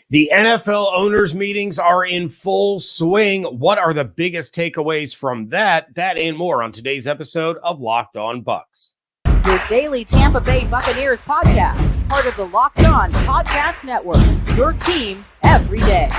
The NFL owners' meetings are in full swing. What are the biggest takeaways from that? That and more on today's episode of Locked On Bucs. Your daily Tampa Bay Buccaneers podcast, part of the Locked On Podcast Network. Your team every day.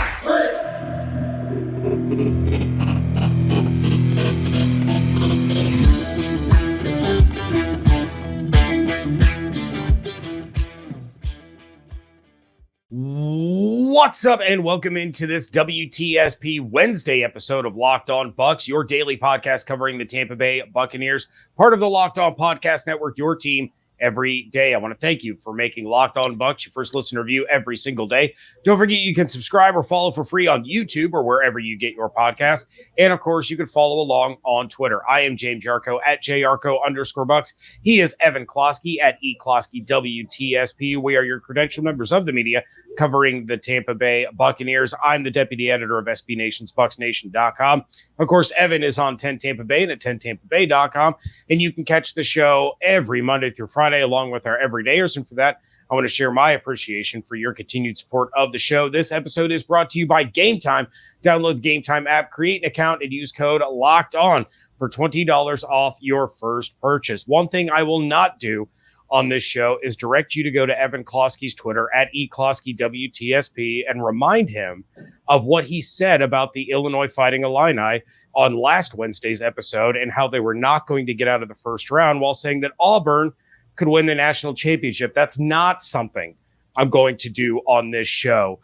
What's up, and welcome into this WTSP Wednesday episode of Locked On Bucs, your daily podcast covering the Tampa Bay Buccaneers, part of the Locked On Podcast Network, your team every day. I want to thank you for making Locked On Bucs your first listen review every single day. Don't forget you can subscribe or follow for free on YouTube or wherever you get your podcast. And of course, you can follow along on Twitter. I am James Yarcho at JYarcho_Bucs. He is Evan Klosky at EKloskyWTSP. We are your credentialed members of the media covering the Tampa Bay Buccaneers. I'm the deputy editor of SB Nation's BucsNation.com. Of course, Evan is on 10 Tampa Bay and at 10tampabay.com. And you can catch the show every Monday through Friday along with our everydayers. And for that, I want to share my appreciation for your continued support of the show. This episode is brought to you by Gametime. Download the Gametime app, create an account, and use code LOCKEDON for $20 off your first purchase. One thing I will not do on this show is direct you to go to Evan Klosky's Twitter at EKloskyWTSP and remind him of what he said about the Illinois Fighting Illini on last Wednesday's episode and how they were not going to get out of the first round, while saying that Auburn could win the national championship. That's not something I'm going to do on this show.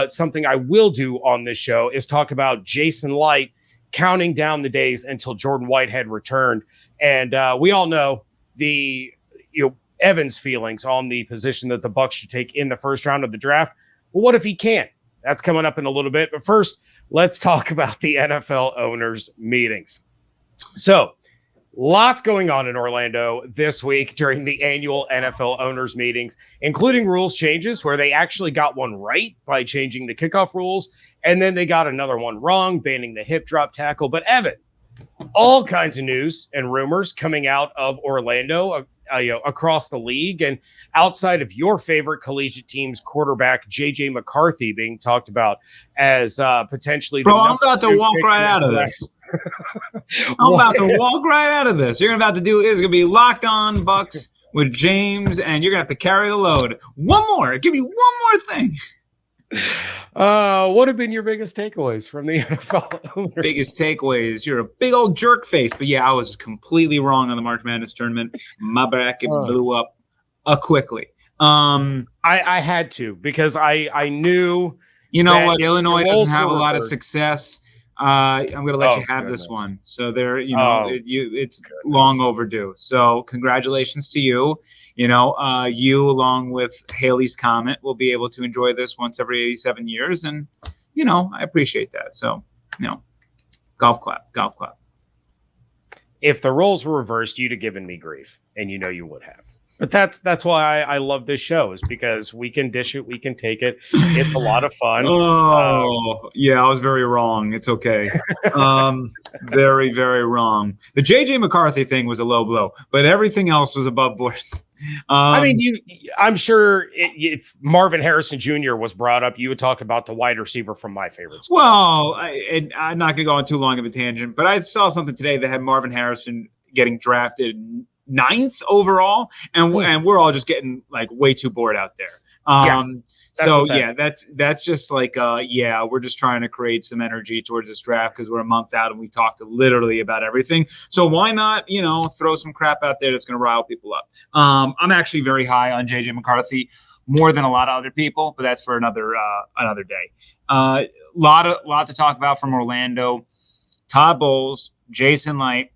Something I will do on this show is talk about Jason Licht counting down the days until Jordan Whitehead returned. And we all know Evan's feelings on the position that the Bucs should take in the first round of the draft. Well, what if he can't? That's coming up in a little bit. But first, let's talk about the NFL owners' meetings. So, lots going on in Orlando this week during the annual NFL owners' meetings, including rules changes where they actually got one right by changing the kickoff rules, and then they got another one wrong, banning the hip drop tackle. But Evan, all kinds of news and rumors coming out of Orlando, across the league, and outside of your favorite collegiate team's quarterback, J.J. McCarthy, being talked about as potentially the I'm about to walk right out of this. I'm about to walk right out of this. You're about to do is going to be Locked On Bucs with James, and you're going to have to carry the load. One more. Give me one more thing. What have been your biggest takeaways from the NFL owners? Biggest takeaways. You're a big old jerk face. But yeah, I was completely wrong on the March Madness tournament. My bracket blew up quickly. I had to, because I knew. You know what? Illinois doesn't have a lot of success. I'm going to let you have this one. So there, it's long overdue. So congratulations to you. You along with Haley's Comet will be able to enjoy this once every 87 years. And, I appreciate that. So, golf clap. If the roles were reversed, you'd have given me grief, and you would have. But that's why I love this show, is because we can dish it, we can take it. It's a lot of fun. Yeah, I was very wrong. It's okay. Very, very wrong. The J.J. McCarthy thing was a low blow, but everything else was above board. I'm sure if Marvin Harrison Jr. was brought up, you would talk about the wide receiver from my favorites. Well, I'm not going to go on too long of a tangent, but I saw something today that had Marvin Harrison getting drafted 9th overall, and we're all just getting like way too bored out there. That's just like we're just trying to create some energy towards this draft because we're a month out and we talked literally about everything. So why not throw some crap out there that's going to rile people up. I'm actually very high on JJ McCarthy, more than a lot of other people, but that's for another day. Lot to talk about from Orlando. Todd Bowles, Jason Licht,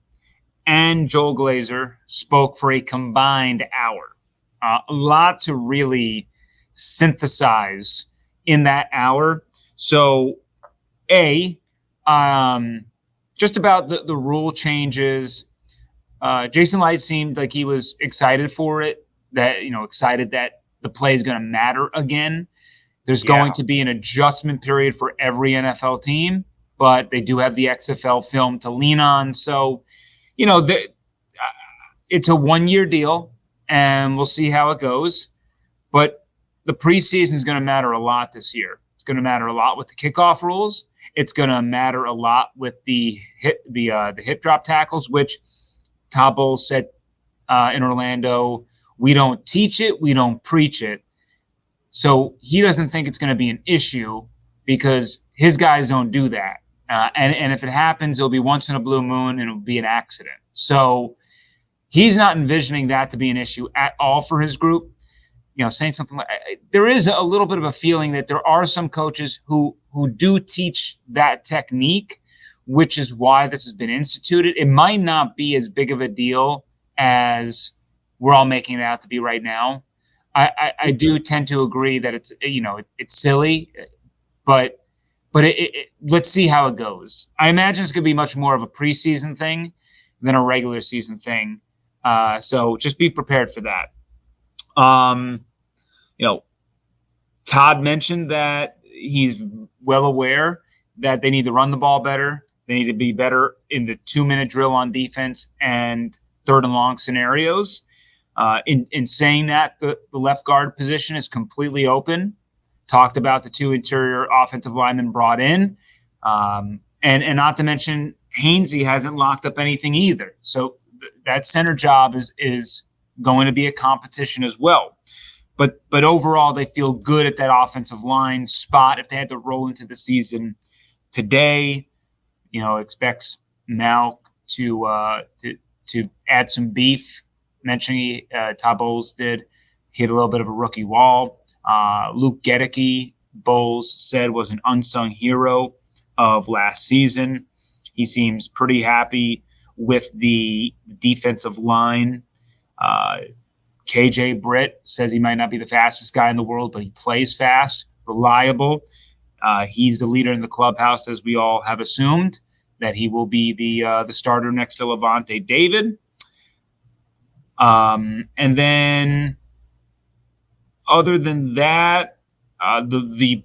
and Joel Glazer spoke for a combined hour. A lot to really synthesize in that hour. So, just about the rule changes. Jason Licht seemed like he was excited for it, excited that the play is going to matter again. There's going to be an adjustment period for every NFL team, but they do have the XFL film to lean on. So, it's a 1-year deal, and we'll see how it goes. But the preseason is going to matter a lot this year. It's going to matter a lot with the kickoff rules. It's going to matter a lot with the hip drop tackles, which Todd Bowles said in Orlando, we don't teach it, we don't preach it. So he doesn't think it's going to be an issue because his guys don't do that. And if it happens, it'll be once in a blue moon and it'll be an accident. So he's not envisioning that to be an issue at all for his group. Saying something like, there is a little bit of a feeling that there are some coaches who do teach that technique, which is why this has been instituted. It might not be as big of a deal as we're all making it out to be right now. I do tend to agree that it's silly, but let's see how it goes. I imagine it's going to be much more of a preseason thing than a regular season thing. So just be prepared for that. Todd mentioned that he's well aware that they need to run the ball better. They need to be better in the 2-minute drill on defense and 3rd and long scenarios. In saying that, the left guard position is completely open. Talked about the 2 interior offensive linemen brought in. And not to mention Hainsey hasn't locked up anything either. So that center job is going to be a competition as well. But overall, they feel good at that offensive line spot. If they had to roll into the season today, expects Malk to add some beef. Mentioning Todd Bowles did hit a little bit of a rookie wall. Luke Gedeke, Bowles said, was an unsung hero of last season. He seems pretty happy with the defensive line. KJ Britt says he might not be the fastest guy in the world, but he plays fast, reliable. He's the leader in the clubhouse, as we all have assumed, that he will be the starter next to Levante David. And then other than that, the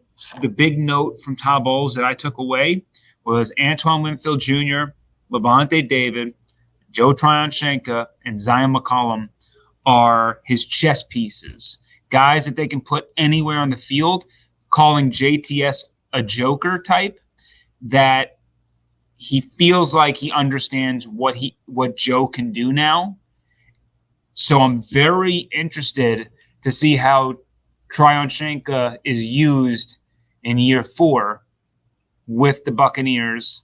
big note from Todd Bowles that I took away was Antoine Winfield Jr., Levante David, Joe Tryon-Shoyinka, and Zion McCollum are his chess pieces, guys that they can put anywhere on the field, calling JTS a joker type, that he feels like he understands what Joe can do now. So I'm very interested to see how Tryon-Shoyinka is used in year 4 with the Buccaneers,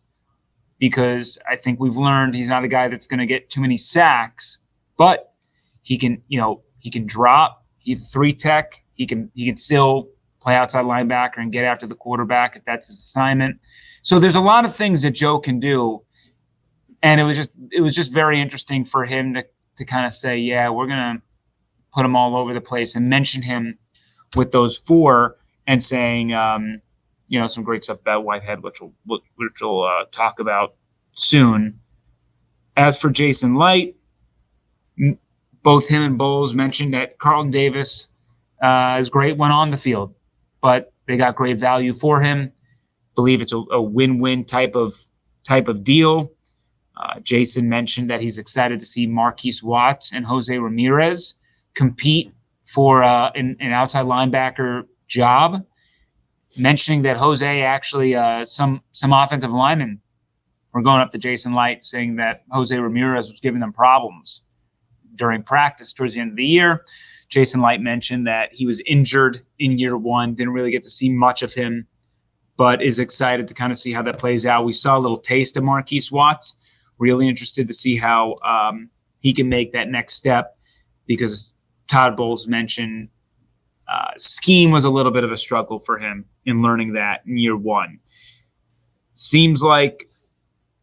because I think we've learned he's not a guy that's going to get too many sacks, but he can drop. He's 3 tech. He can still play outside linebacker and get after the quarterback if that's his assignment. So there's a lot of things that Joe can do, and it was just very interesting for him to kind of say, yeah, we're gonna put him all over the place, and mention him with those 4, and saying some great stuff about Whitehead, which we'll talk about soon. As for Jason Licht, both him and Bowles mentioned that Carlton Davis is great when on the field, but they got great value for him. Believe it's a win-win type of deal. Jason mentioned that he's excited to see Marquise Watts and Jose Ramirez compete for an outside linebacker job, mentioning that Jose actually some offensive linemen were going up to Jason Licht saying that Jose Ramirez was giving them problems during practice towards the end of the year. Jason Licht mentioned that he was injured in year 1, didn't really get to see much of him, but is excited to kind of see how that plays out. We saw a little taste of Marquise Watts. Really interested to see how he can make that next step, because Todd Bowles mentioned scheme was a little bit of a struggle for him in learning that in year 1. Seems like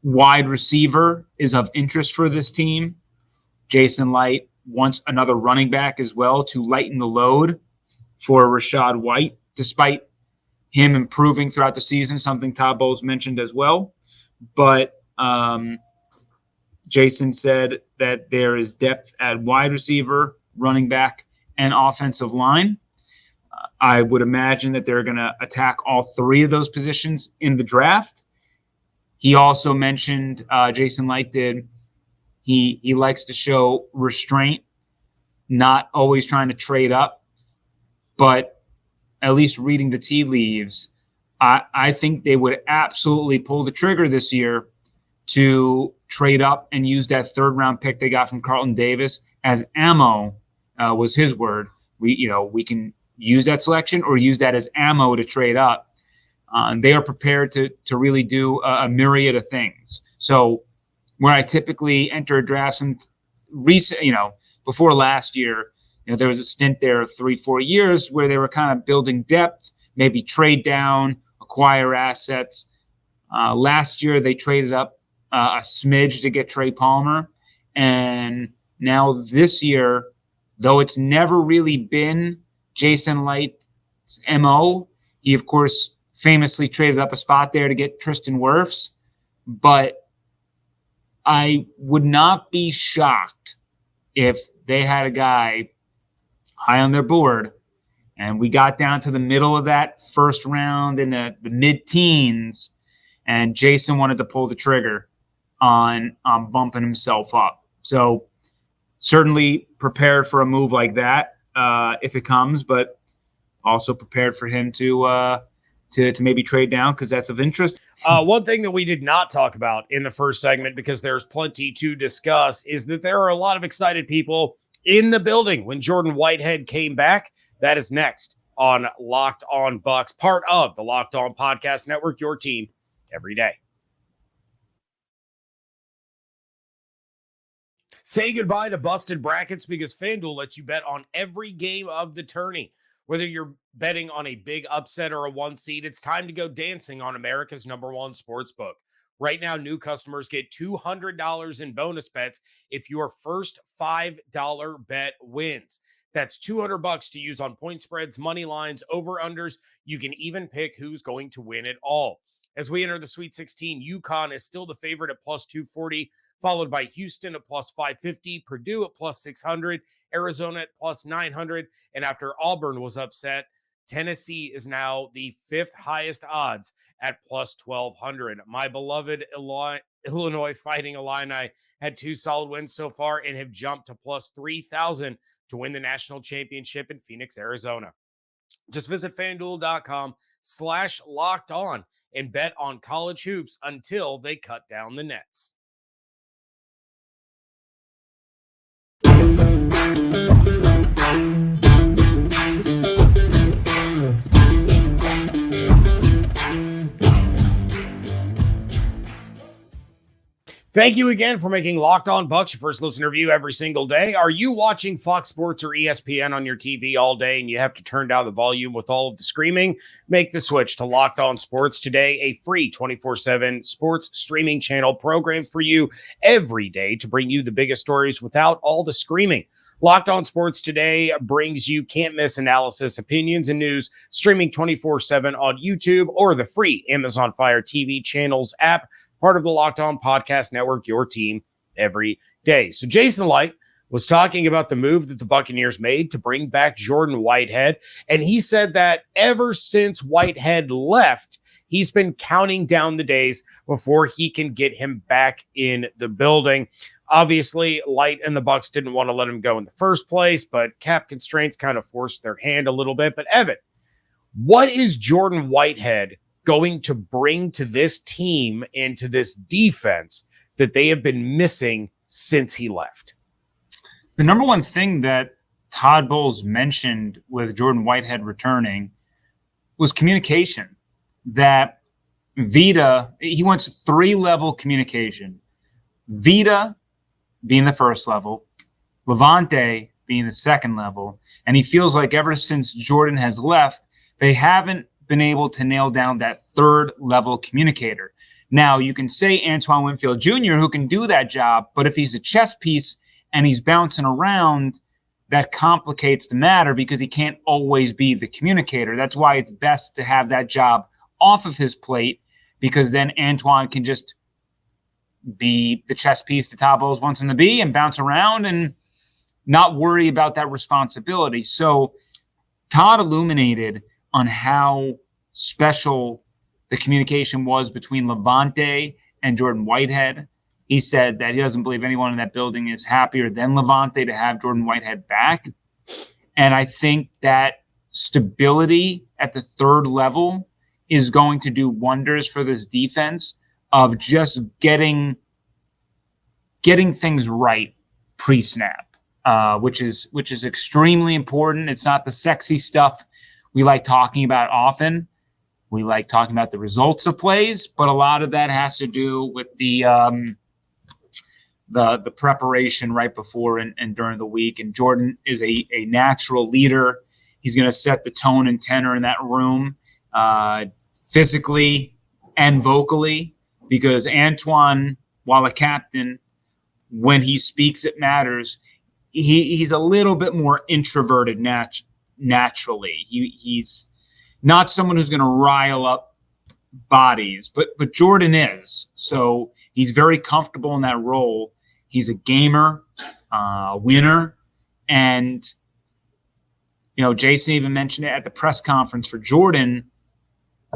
wide receiver is of interest for this team. Jason Licht wants another running back as well to lighten the load for Rachaad White, despite him improving throughout the season, something Todd Bowles mentioned as well. But Jason said that there is depth at wide receiver, running back, and offensive line. I would imagine that they're going to attack all 3 of those positions in the draft. He also mentioned, Jason Licht did, he likes to show restraint, not always trying to trade up, but at least reading the tea leaves, I think they would absolutely pull the trigger this year to trade up and use that third-round pick they got from Carlton Davis as ammo, was his word. We can use that selection or use that as ammo to trade up. They are prepared to really do a myriad of things. So where I typically enter a draft before last year, there was a stint there of 3-4 years where they were kind of building depth, maybe trade down, acquire assets. Last year, they traded up a smidge to get Trey Palmer. And now this year, though it's never really been Jason Licht's MO, he, of course, famously traded up a spot there to get Tristan Wirfs. But I would not be shocked if they had a guy high on their board and we got down to the middle of that first round in the mid-teens and Jason wanted to pull the trigger on bumping himself up. So certainly prepared for a move like that if it comes, but also prepared for him to maybe trade down because that's of interest. One thing that we did not talk about in the first segment, because there's plenty to discuss, is that there are a lot of excited people in the building when Jordan Whitehead came back. That is next on Locked On Bucs, part of the Locked On Podcast Network, your team every day. Say goodbye to busted brackets because FanDuel lets you bet on every game of the tourney. Whether you're betting on a big upset or a one seed, it's time to go dancing on America's #1 sportsbook. Right now, new customers get $200 in bonus bets if your first $5 bet wins. That's $200 to use on point spreads, money lines, over-unders. You can even pick who's going to win it all. As we enter the Sweet 16, UConn is still the favorite at plus 240, followed by Houston at plus 550, Purdue at plus 600, Arizona at plus 900, and after Auburn was upset, Tennessee is now the 5th highest odds at plus 1,200. My beloved Illinois Fighting Illini had 2 solid wins so far and have jumped to plus 3,000 to win the national championship in Phoenix, Arizona. Just visit FanDuel.com/locked-on and bet on college hoops until they cut down the nets. Thank you again for making Locked On Bucs your first listen review every single day. Are you watching Fox Sports or ESPN on your TV all day and you have to turn down the volume with all of the screaming? Make the switch to Locked On Sports today, a free 24/7 sports streaming channel programmed for you every day to bring you the biggest stories without all the screaming. Locked On Sports today brings you can't-miss analysis, opinions, and news streaming 24/7 on YouTube or the free Amazon Fire TV channels app, part of the Locked On Podcast Network, your team every day. So Jason Licht was talking about the move that the Buccaneers made to bring back Jordan Whitehead, and he said that ever since Whitehead left, he's been counting down the days before he can get him back in the building. Obviously, Licht and the Bucs didn't want to let him go in the first place, but cap constraints kind of forced their hand a little bit. But Evan, what is Jordan Whitehead going to bring to this team and to this defense that they have been missing since he left? The number one thing that Todd Bowles mentioned with Jordan Whitehead returning was communication. That Vita, he wants 3-level communication. Vita being the first level, Levante being the second level, and he feels like ever since Jordan has left, they haven't been able to nail down that 3rd-level communicator. Now, you can say Antoine Winfield Jr., who can do that job, but if he's a chess piece and he's bouncing around, that complicates the matter because he can't always be the communicator. That's why it's best to have that job off of his plate, because then Antoine can just be the chess piece that Todd Bowles wants him to be and bounce around and not worry about that responsibility. So Todd illuminated on how special the communication was between Levante and Jordan Whitehead. He said that he doesn't believe anyone in that building is happier than Levante to have Jordan Whitehead back. And I think that stability at the third level is going to do wonders for this defense of just getting things right pre-snap, which is extremely important. It's not the sexy stuff we like talking about often. We like talking about the results of plays, but a lot of that has to do with the preparation right before and during the week. And Jordan is a natural leader. He's going to set the tone and tenor in that room, physically and vocally, because Antoine, while a captain, when he speaks, it matters. He's a little bit more introverted naturally. He's not someone who's going to rile up bodies, but Jordan is. So he's very comfortable in that role. He's a gamer, winner, and Jason even mentioned it at the press conference for Jordan,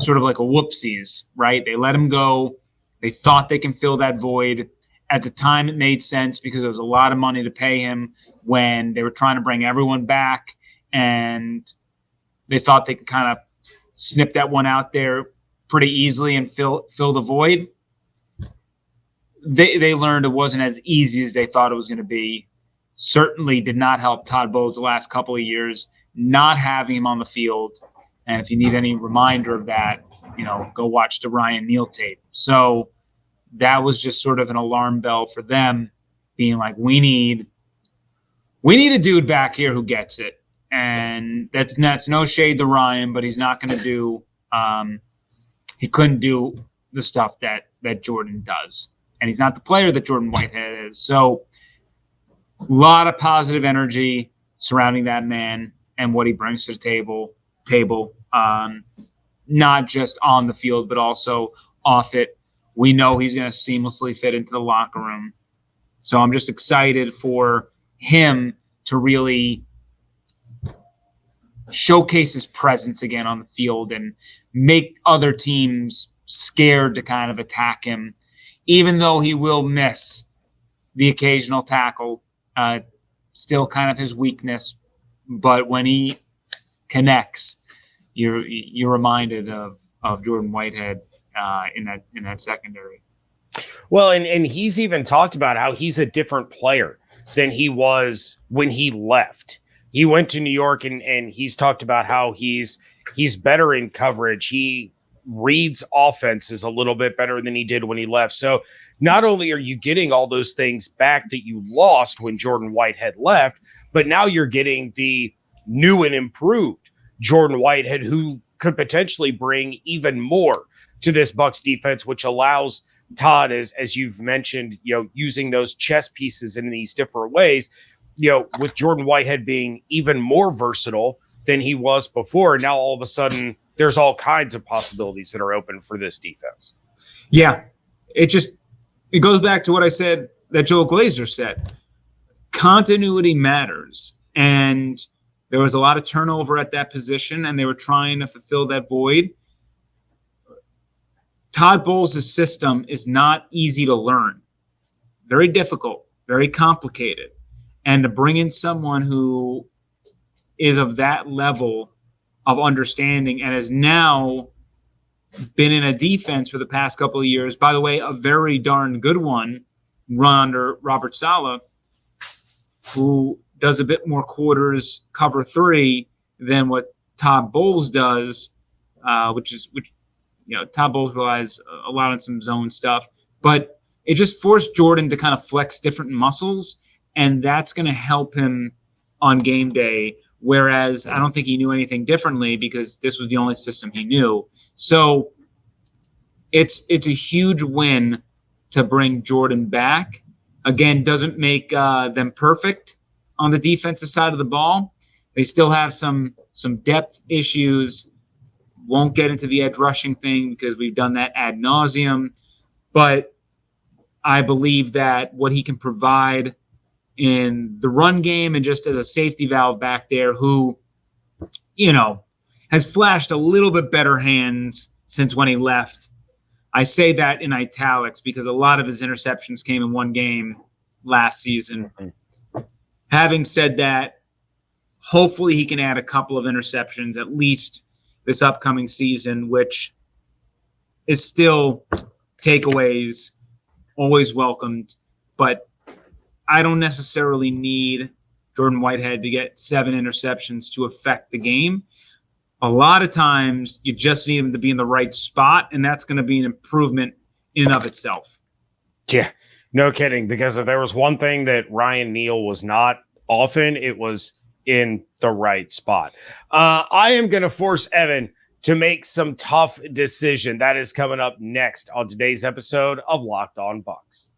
sort of like a whoopsies, right? They let him go. They thought they can fill that void. At the time, it made sense because there was a lot of money to pay him when they were trying to bring everyone back, and they thought they could kind of snip that one out there pretty easily and fill the void. They learned it wasn't as easy as they thought it was going to be. Certainly did not help Todd Bowles the last couple of years, not having him on the field. And if you need any reminder of that, go watch the Ryan Neal tape. So that was just sort of an alarm bell for them, being like, we need a dude back here who gets it. And that's no shade to Ryan, but he's not going to do he couldn't do the stuff that Jordan does. And he's not the player that Jordan Whitehead is. So a lot of positive energy surrounding that man and what he brings to the table, not just on the field, but also off it. We know he's going to seamlessly fit into the locker room. So I'm just excited for him to really showcase his presence again on the field and make other teams scared to kind of attack him, even though he will miss the occasional tackle. Still kind of his weakness, but when he connects, you're reminded of Jordan Whitehead in that secondary. Well, and he's even talked about how he's a different player than he was when he left. He went to New York and he's talked about how he's better in coverage. He reads offenses a little bit better than he did when he left. So not only are you getting all those things back that you lost when Jordan Whitehead left, but now you're getting the new and improved Jordan Whitehead, who could potentially bring even more to this Bucs defense, which allows Todd, as you've mentioned, using those chess pieces in these different ways, with Jordan Whitehead being even more versatile than he was before. Now, all of a sudden, there's all kinds of possibilities that are open for this defense. Yeah, it goes back to what I said that Joel Glazer said. Continuity matters. And there was a lot of turnover at that position, and they were trying to fulfill that void. Todd Bowles' system is not easy to learn. Very difficult, very complicated. And to bring in someone who is of that level of understanding and has now been in a defense for the past couple of years, by the way, a very darn good one, run under Robert Saleh, who does a bit more quarters cover three than what Todd Bowles does, which Todd Bowles relies a lot on some zone stuff, but it just forced Jordan to kind of flex different muscles, and that's going to help him on game day. Whereas I don't think he knew anything differently because this was the only system he knew. So it's a huge win to bring Jordan back. Again, doesn't make them perfect on the defensive side of the ball. They still have some depth issues. Won't get into the edge rushing thing because we've done that ad nauseum. But I believe that what he can provide in the run game and just as a safety valve back there who, has flashed a little bit better hands since when he left. I say that in italics because a lot of his interceptions came in one game last season. Mm-hmm. Having said that, Hopefully he can add a couple of interceptions at least this upcoming season, which is still takeaways, always welcomed. But I don't necessarily need Jordan Whitehead to get 7 interceptions to affect the game. A lot of times you just need him to be in the right spot, and that's going to be an improvement in and of itself. Yeah, no kidding. Because if there was one thing that Ryan Neal was not often, it was in the right spot. I am going to force Evan to make some tough decision. That is coming up next on today's episode of Locked On Bucs.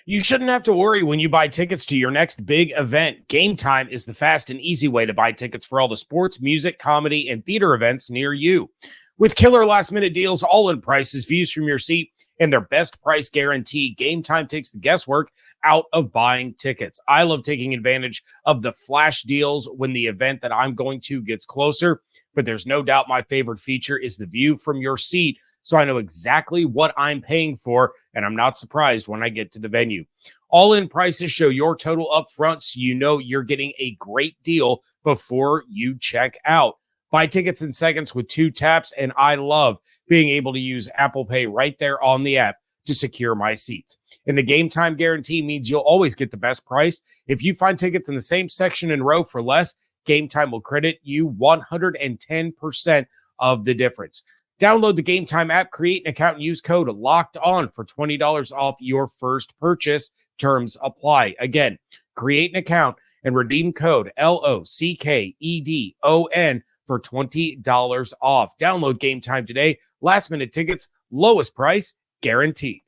You shouldn't have to worry when you buy tickets to your next big event. Gametime is the fast and easy way to buy tickets for all the sports, music, comedy, and theater events near you. With killer last-minute deals, all-in prices, views from your seat, and their best price guarantee, Gametime takes the guesswork out of buying tickets. I love taking advantage of the flash deals when the event that I'm going to gets closer, but there's no doubt my favorite feature is the view from your seat, so I know exactly what I'm paying for, and I'm not surprised when I get to the venue. All-in prices show your total up front, so you know you're getting a great deal before you check out. Buy tickets in seconds with 2 taps, and I love being able to use Apple Pay right there on the app to secure my seats. And the Gametime guarantee means you'll always get the best price. If you find tickets in the same section and row for less, Gametime will credit you 110% of the difference. Download the Gametime app, create an account, and use code LOCKEDON for $20 off your first purchase. Terms apply. Again, create an account and redeem code LOCKEDON for $20 off. Download Gametime today. Last minute tickets, lowest price guaranteed.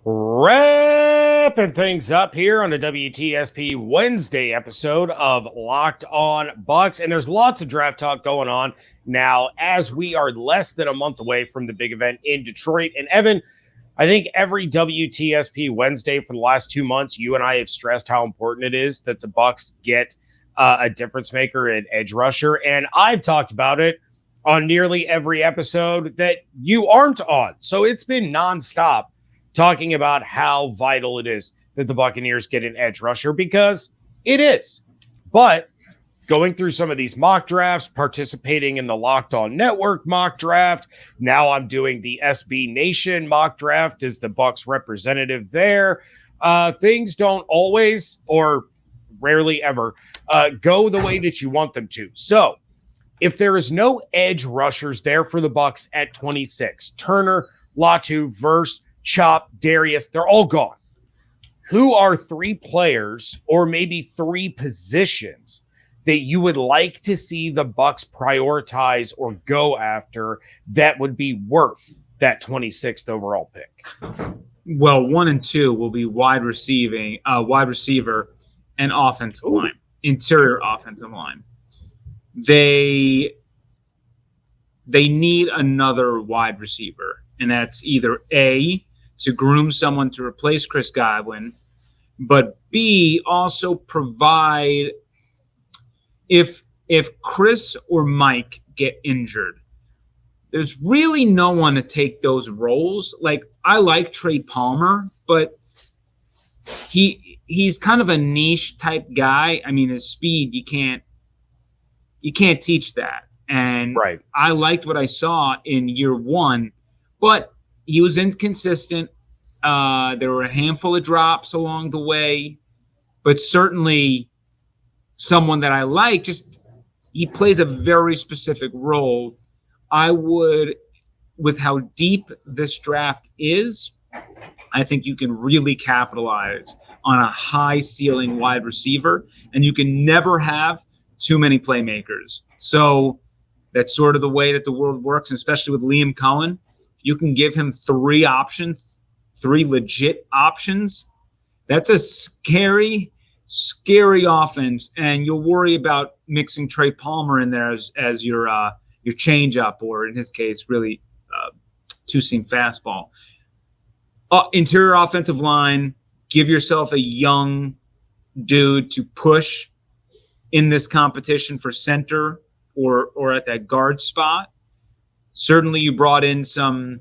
Wrapping things up here on the WTSP Wednesday episode of Locked On Bucs. And there's lots of draft talk going on now as we are less than a month away from the big event in Detroit. And Evan, I think every WTSP Wednesday for the last 2 months, you and I have stressed how important it is that the Bucs get a difference maker at edge rusher. And I've talked about it on nearly every episode that you aren't on. So it's been nonstop talking about how vital it is that the Buccaneers get an edge rusher, because it is. But going through some of these mock drafts, participating in the Locked On Network mock draft, now I'm doing the SB Nation mock draft as the Bucs representative there. Things don't always, or rarely ever, go the way that you want them to. So if there is no edge rushers there for the Bucs at 26, Turner, Latu, Verse, Chop, Darius, they're all gone. Who are 3 players or maybe 3 positions that you would like to see the Bucs prioritize or go after that would be worth that 26th overall pick? Well, 1 and 2 will be wide receiver and offensive line, interior offensive line. They need another wide receiver, and that's either A, to groom someone to replace Chris Godwin, but B, also provide, if Chris or Mike get injured, there's really no one to take those roles. Like, I like Trey Palmer, but he's kind of a niche type guy. I mean, his speed, you can't teach that. And right. I liked what I saw in year 1, but he was inconsistent. There were a handful of drops along the way, but certainly someone that I like. Just, he plays a very specific role. I would, with how deep this draft is, I think you can really capitalize on a high ceiling wide receiver, and you can never have too many playmakers. So that's sort of the way that the world works, especially with Liam Cohen. You can give him 3 options, 3 legit options. That's a scary offense, and you'll worry about mixing Trey Palmer in there as your change up, or in his case, really 2-seam fastball. Interior offensive line, give yourself a young dude to push in this competition for center or at that guard spot. Certainly you brought in some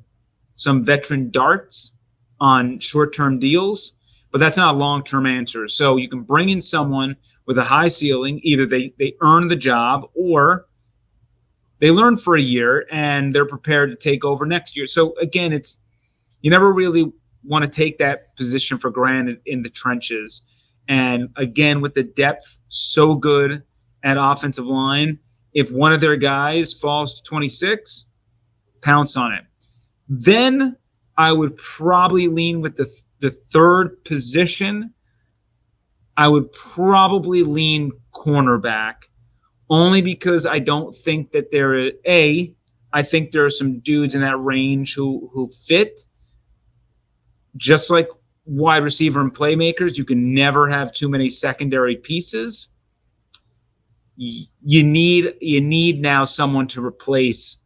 veteran darts on short-term deals, but that's not a long-term answer. So you can bring in someone with a high ceiling. Either they earn the job or they learn for a year and they're prepared to take over next year. So again, you never really want to take that position for granted in the trenches. And again, with the depth so good at offensive line, if one of their guys falls to 26, pounce on it. Then I would probably lean with the third position. I would probably lean cornerback, only because I don't think that I think there are some dudes in that range who fit. Just like wide receiver and playmakers, you can never have too many secondary pieces. You need now someone to replace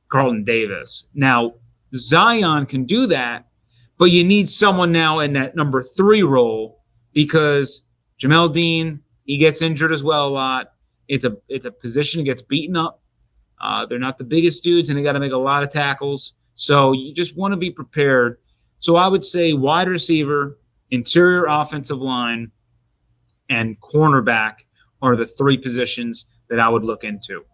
Carlton Davis. Now, Zion can do that, but you need someone now in that number 3 role because Jamel Dean, he gets injured as well a lot. It's a position that gets beaten up. They're not the biggest dudes, and they got to make a lot of tackles. So you just want to be prepared. So I would say wide receiver, interior offensive line, and cornerback are the 3 positions that I would look into.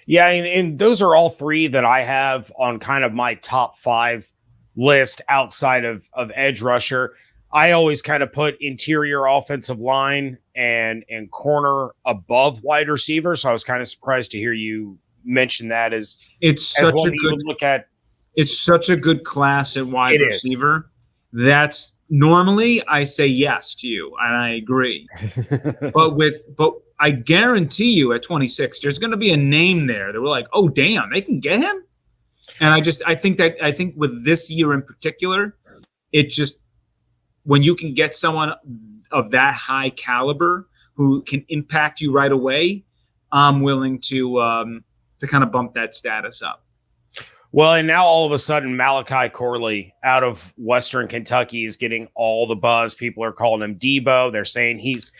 Yeah, and those are all 3 that I have on kind of my top 5 list outside of edge rusher. I always kind of put interior offensive line and corner above wide receiver. So I was kind of surprised to hear you mention that as it's as such a good look at. It's such a good class at wide receiver. That's normally I say yes to you, and I agree. but I guarantee you at 26, there's going to be a name there that we're like, oh damn, they can get him. And I think with this year in particular, it just when you can get someone of that high caliber who can impact you right away, I'm willing to kind of bump that status up. Well, and now all of a sudden, Malachi Corley out of Western Kentucky is getting all the buzz. People are calling him Debo. They're saying he's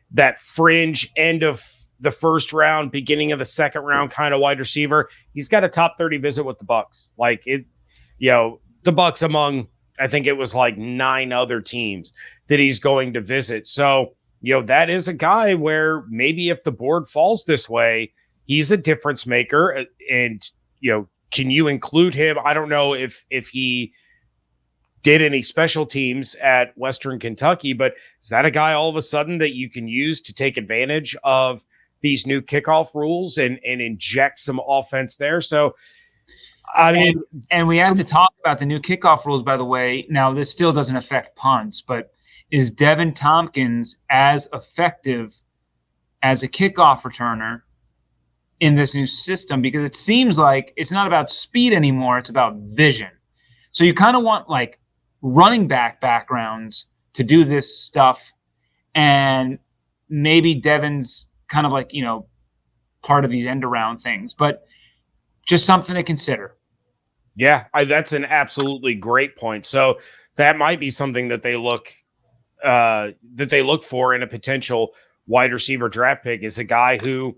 that fringe end of the first round, beginning of the second round kind of wide receiver. He's got a top 30 visit with the Bucs. Like it, the Bucs among, I think it was like 9 other teams that he's going to visit. So, that is a guy where maybe if the board falls this way, he's a difference maker. And, can you include him? I don't know if he did any special teams at Western Kentucky, but is that a guy all of a sudden that you can use to take advantage of these new kickoff rules and inject some offense there? So, and we have to talk about the new kickoff rules, by the way. Now, this still doesn't affect punts, but is Devin Tompkins as effective as a kickoff returner in this new system? Because it seems like it's not about speed anymore. It's about vision. So you kind of want like running back backgrounds to do this stuff. And maybe Devin's kind of like, part of these end around things, but just something to consider. Yeah, that's an absolutely great point. So that might be something that they look for in a potential wide receiver draft pick, is a guy who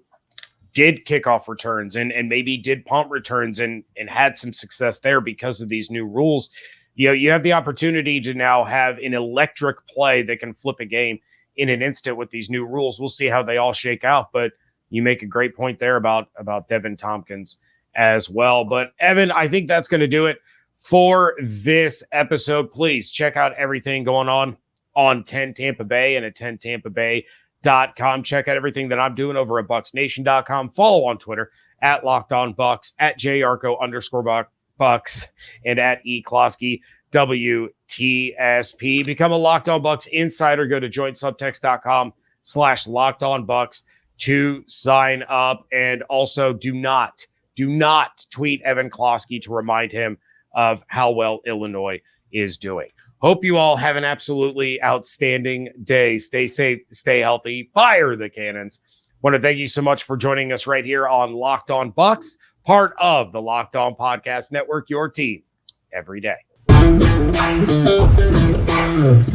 did kickoff returns and maybe did punt returns and had some success there because of these new rules. You have the opportunity to now have an electric play that can flip a game in an instant with these new rules. We'll see how they all shake out, but you make a great point there about Devin Tompkins as well. But Evan, I think that's going to do it for this episode. Please check out everything going on 10 Tampa Bay and at 10tampabay.com. Check out everything that I'm doing over at bucksnation.com. Follow on Twitter at Locked On Bucs, at JYarcho_Bucs, and at eCloskey WTSP. Become a Locked On Bucs insider. Go to joinsubtext.com/LockedOnBucs to sign up. And also do not tweet Evan Klosky to remind him of how well Illinois is doing. Hope you all have an absolutely outstanding day. Stay safe, stay healthy, fire the cannons. Want to thank you so much for joining us right here on Locked On Bucs, part of the Locked On Podcast Network, your team every day. Bye.